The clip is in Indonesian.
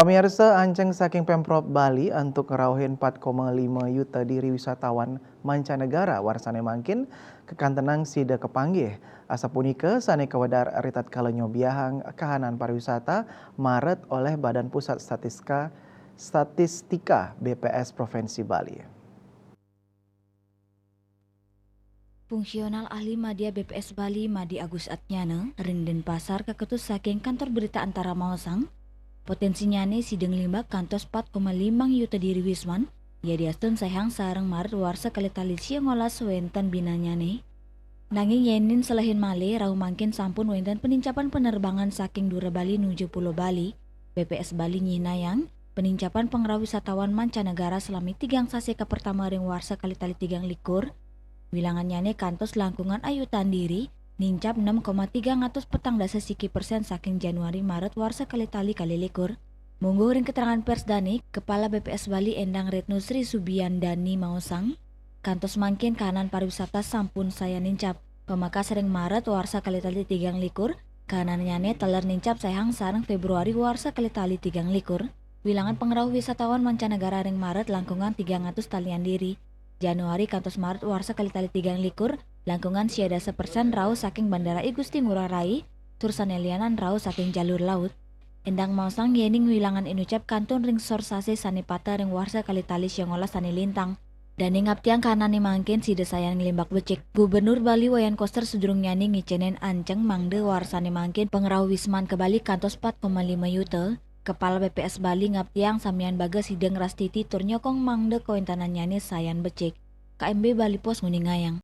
Pamirsa anceng saking Pemprov Bali untuk ngerauhin 4,5 juta diri wisatawan mancanegara warsane mangkin kekantenang sida kepanggih. Asa punika sane kawadar ritat kalenyo biahang kahanan pariwisata Maret oleh Badan Pusat Statistika BPS Provinsi Bali. Fungsional ahli media BPS Bali Madi Agus Atnyana ring Denpasar keketus saking kantor berita antara Mausang potensinya nih sideng limbak kantos 4,5 juta diri wisman ya diastun sayang sarang Maret warsa kali tali siang ngolas wenten binanya nih nanging yenin selahin male rau mangkin sampun wenten penincapan penerbangan saking Dura Bali nuju Pulau Bali BPS Bali nyinayang penincapan pengrau wisatawan mancanegara selama tigang sasi ke pertama ring warsa kali tali tigang likur wilangannya nih kantos langkungan ayutan diri nincap 6,3 petang dasa siki persen saking Januari Maret warsa kali tali kali likur. Munggu ring keterangan pers Dani, Kepala BPS Bali Endang Retno Sri Subiandani Mausang, kantos mangkin kahanan pariwisata sampun saya nincap. Pemakas ring Maret warsa kali tali tigang likur, kahanannya ne teler nincap sayang sarang Februari warsa kali tali tigang likur. Wilangan pengrau wisatawan mancanegara ring Maret langkungan 300 talian diri. Januari kantos Maret warsa kali tali tigang likur, langkungan siada 1% rau saking Bandara I Gusti Ngurah Rai, tursanelianan rau saking jalur laut. Endang mausang yening wilangan inucap kantun ring sorsase sanipata ring warsa kali tali siangola sani lintang. Dan ingap tiang kanani mangkin si desayan ngelimbak becek. Gubernur Bali Wayan Koster sudurung nyani ngicenen anceng mangde warsani mangkin pengerau wisman ke Bali kantos 4,5 juta. Kepala BPS Bali ngap tiang samian baga sideng rastiti tur nyokong mangde kointanan nyani sayan becek. KMB Bali Pos nguningayang.